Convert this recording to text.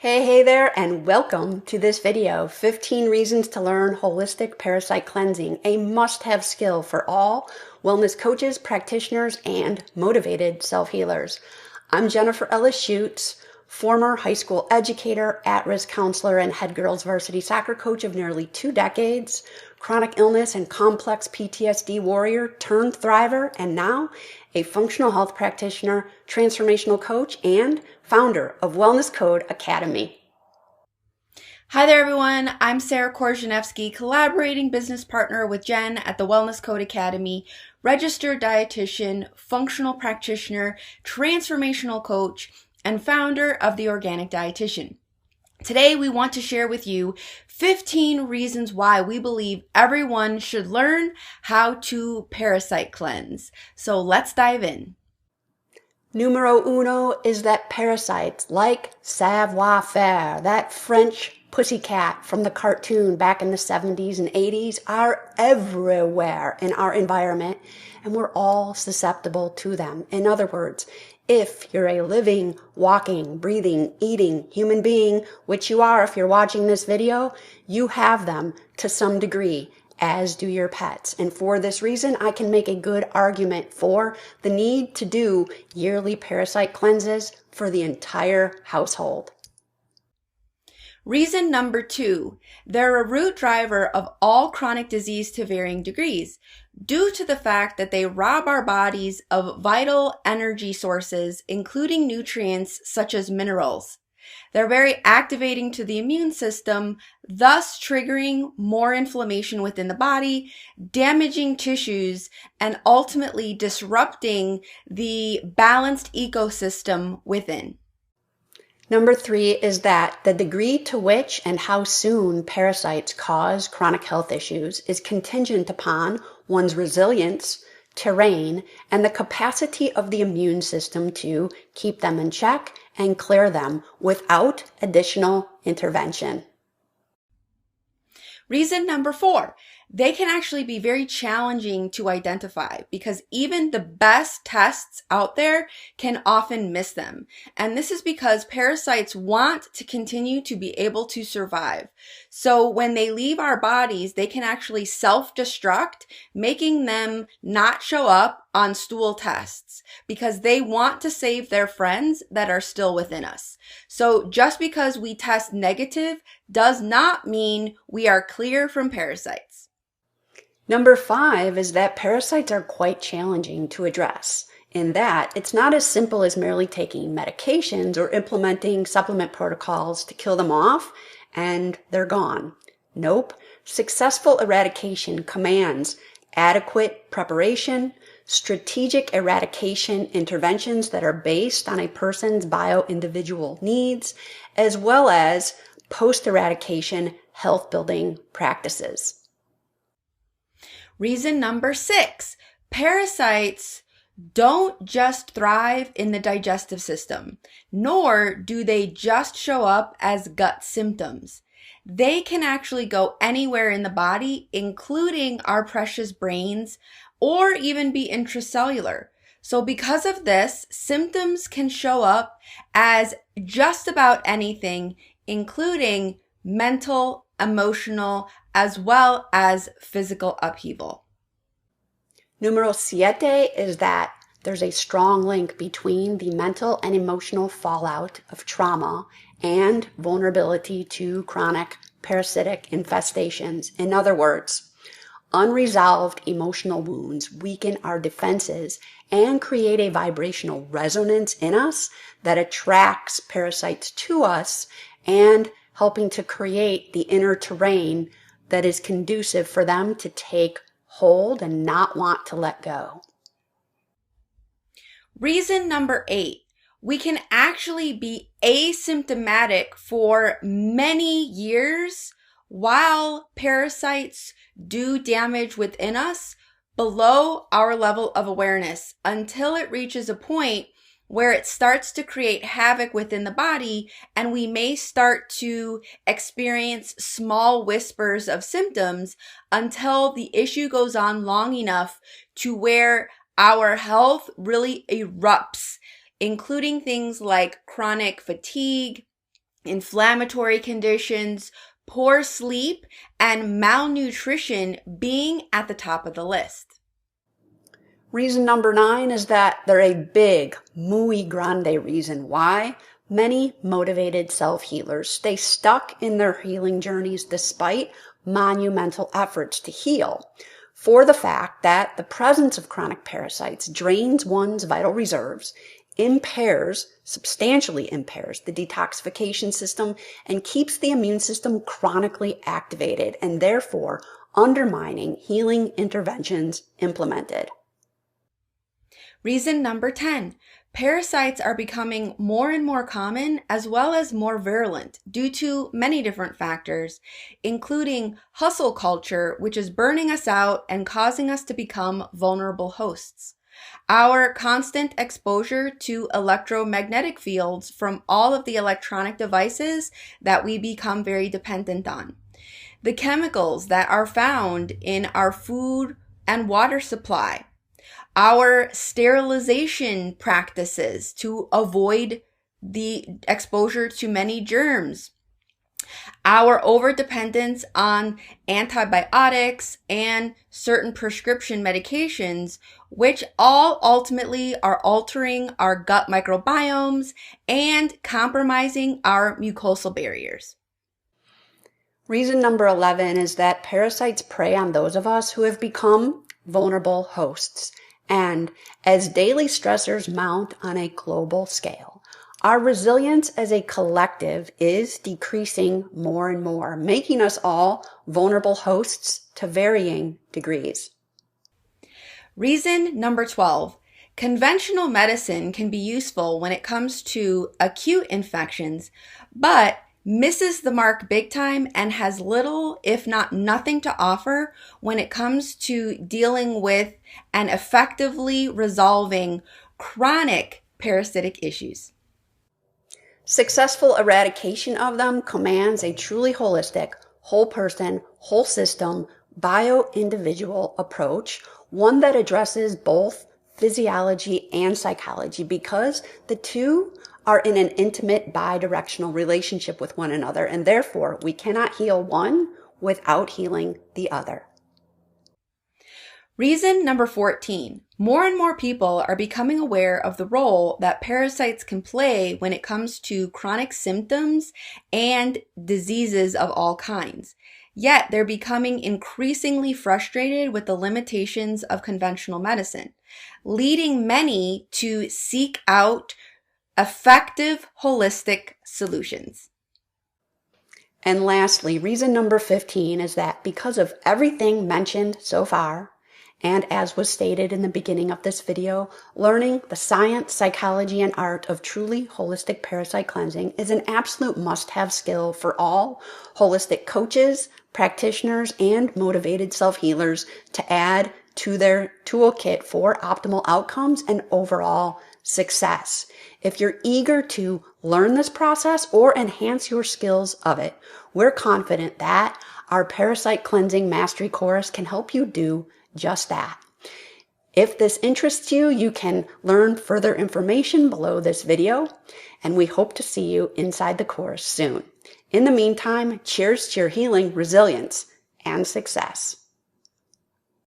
Hey there, and welcome to this video, 15 Reasons to Learn Holistic Parasite Cleansing, a must-have skill for all wellness coaches, practitioners, and motivated self-healers. I'm Jennifer Ellis Schutz, former high school educator, at-risk counselor, and head girls varsity soccer coach of nearly 2 decades, chronic illness and complex PTSD warrior turned thriver, and now a functional health practitioner, transformational coach, and founder of Wellness Code Academy. Hi there, everyone. I'm Sarah Korzeniewski, collaborating business partner with Jen at the Wellness Code Academy, registered dietitian, functional practitioner, transformational coach, and founder of The Organic Dietitian. Today, we want to share with you 15 reasons why we believe everyone should learn how to parasite cleanse. So let's dive in. Numero uno is that parasites, like savoir-faire, that French pussycat from the cartoon back in the 70s and 80s, are everywhere in our environment, and we're all susceptible to them. In other words, if you're a living, walking, breathing, eating human being, which you are if you're watching this video, you have them to some degree, as do your pets. And for this reason, I can make a good argument for the need to do yearly parasite cleanses for the entire household. Reason number 2, they're a root driver of all chronic disease to varying degrees, due to the fact that they rob our bodies of vital energy sources, including nutrients such as minerals. They're very activating to the immune system, thus triggering more inflammation within the body, damaging tissues, and ultimately disrupting the balanced ecosystem within. Number 3 is that the degree to which and how soon parasites cause chronic health issues is contingent upon one's resilience, terrain, and the capacity of the immune system to keep them in check and clear them without additional intervention. Reason number 4, they can actually be very challenging to identify because even the best tests out there can often miss them. And this is because parasites want to continue to be able to survive. So when they leave our bodies, they can actually self-destruct, making them not show up on stool tests because they want to save their friends that are still within us. So just because we test negative does not mean we are clear from parasites. Number 5 is that parasites are quite challenging to address, in that it's not as simple as merely taking medications or implementing supplement protocols to kill them off and they're gone. Nope. Successful eradication commands adequate preparation, strategic eradication interventions that are based on a person's bio-individual needs, as well as post-eradication health-building practices. Reason number 6, parasites don't just thrive in the digestive system, nor do they just show up as gut symptoms. They can actually go anywhere in the body, including our precious brains, or even be intracellular. So because of this, symptoms can show up as just about anything, including mental, emotional, as well as physical upheaval. Numero 7 is that there's a strong link between the mental and emotional fallout of trauma and vulnerability to chronic parasitic infestations. In other words, unresolved emotional wounds weaken our defenses and create a vibrational resonance in us that attracts parasites to us and helping to create the inner terrain that is conducive for them to take hold and not want to let go. Reason number 8, we can actually be asymptomatic for many years while parasites do damage within us below our level of awareness until it reaches a point where it starts to create havoc within the body, and we may start to experience small whispers of symptoms until the issue goes on long enough to where our health really erupts, including things like chronic fatigue, inflammatory conditions, poor sleep, and malnutrition being at the top of the list. Reason number 9 is that they're a big, muy grande reason why many motivated self-healers stay stuck in their healing journeys despite monumental efforts to heal, for the fact that the presence of chronic parasites drains one's vital reserves, substantially impairs the detoxification system, and keeps the immune system chronically activated and therefore undermining healing interventions implemented. Reason number 10. Parasites are becoming more and more common as well as more virulent due to many different factors, including hustle culture, which is burning us out and causing us to become vulnerable hosts. Our constant exposure to electromagnetic fields from all of the electronic devices that we become very dependent on. The chemicals that are found in our food and water supply. Our sterilization practices to avoid the exposure to many germs. Our overdependence on antibiotics and certain prescription medications, which all ultimately are altering our gut microbiomes and compromising our mucosal barriers. Reason number 11 is that parasites prey on those of us who have become vulnerable hosts. And as daily stressors mount on a global scale, our resilience as a collective is decreasing more and more, making us all vulnerable hosts to varying degrees. Reason number 12. Conventional medicine can be useful when it comes to acute infections, but misses the mark big time and has little, if not nothing, to offer when it comes to dealing with and effectively resolving chronic parasitic issues. Successful eradication of them commands a truly holistic, whole person, whole system, bio-individual approach, one that addresses both physiology and psychology because the two are in an intimate bi-directional relationship with one another, and therefore we cannot heal one without healing the other. Reason number 14. More and more people are becoming aware of the role that parasites can play when it comes to chronic symptoms and diseases of all kinds. Yet they're becoming increasingly frustrated with the limitations of conventional medicine, leading many to seek out effective holistic solutions. And lastly, reason number 15 is that because of everything mentioned so far, and as was stated in the beginning of this video, learning the science, psychology, and art of truly holistic parasite cleansing is an absolute must-have skill for all holistic coaches, practitioners, and motivated self-healers to add to their toolkit for optimal outcomes and overall success. If you're eager to learn this process or enhance your skills of it, we're confident that our Parasite Cleansing Mastery course can help you do just that. If this interests you, you can learn further information below this video, and we hope to see you inside the course soon. In the meantime, cheers to your healing, resilience, and success.